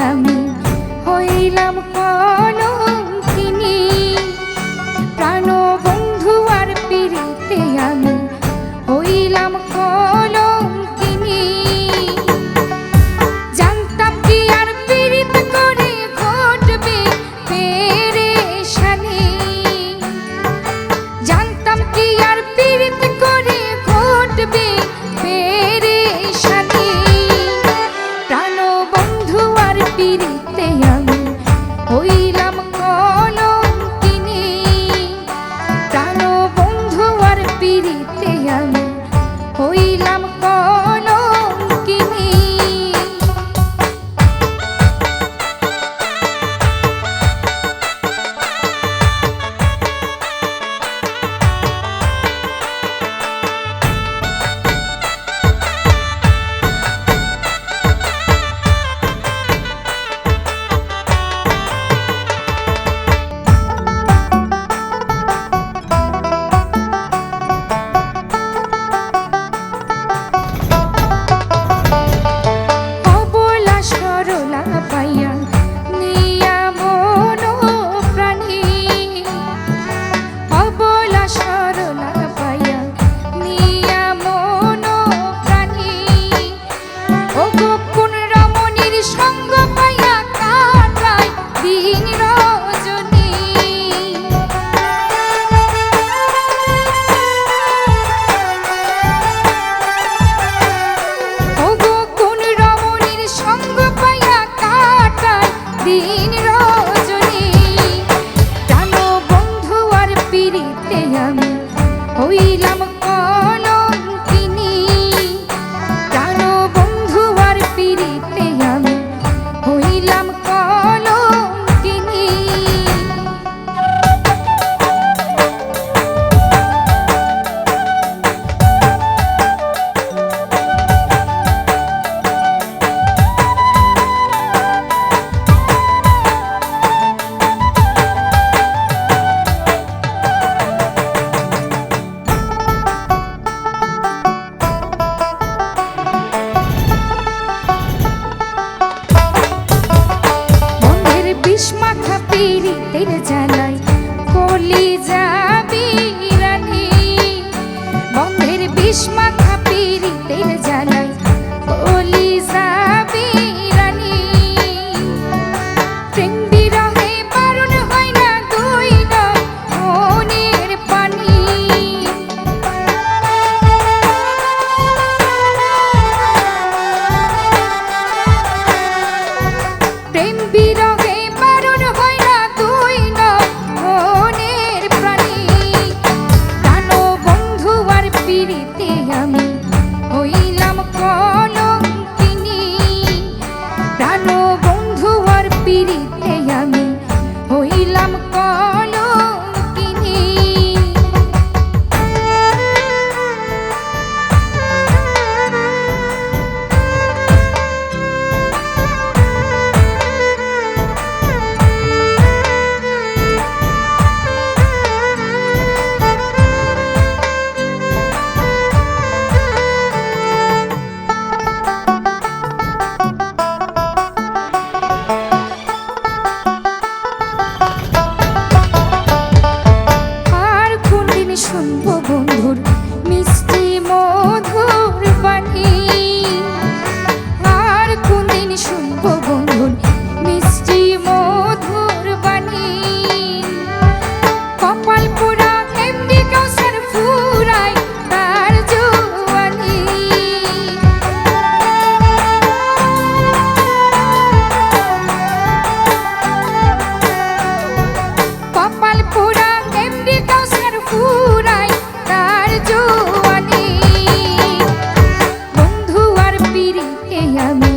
আমি হইলাম কলঙ্কিনী। প্রাণ বন্ধু আর পিরিতে আমি হইলাম কলঙ্কিনী। জানতাম কি আর পিরিত করে ঘটবে পেরেশানি। জানতাম কি আর পিরিত করে ঘটবে পেরেশানি। প্রাণ বন্ধু আর পিরিতে আমি হইলাম কলঙ্কিনী। প্রাণ বন্ধু আর পিরিতে আমি হইলাম কলঙ্কিনী। দিন রজনী প্রাণ বন্ধু আর পিরিতে আমি হইলাম কলঙ্কিনী। প্রাণ বন্ধু আর পিরিতে আমি হইলাম কলঙ্কিনী। বিষ্মাখা পিরিতের জ্বালায় কলিজা বিরানি। বন্ধের বিষ্মাখা পিরিতের জ্বালায় কলিজা বিরানি। প্রেম বিরহে বারণ হয় না দুই নয়নের পানি। প্রেম বিরহে বারণ হয় না দুই নয়নের প্রাণী। প্রাণ বন্ধু আর পিরিতে আমি হইলাম কলঙ্কিনী। প্রাণ বন্ধু আর পিরিতে আমি হইলাম কলঙ্কিনী। শুনবো বন্ধুর মিষ্টি মধুর বাণী। আর কোনদিন শুনবো বন্ধুর মিষ্টি মধুর বাণী। কপাল পোড়া এমনি কাউসার ফুরায় তার জওয়ানি। কপাল পোড়া এমনি কাউসার ফুরায় তার জওয়ানি। বন্ধু আর পিরিতে আমি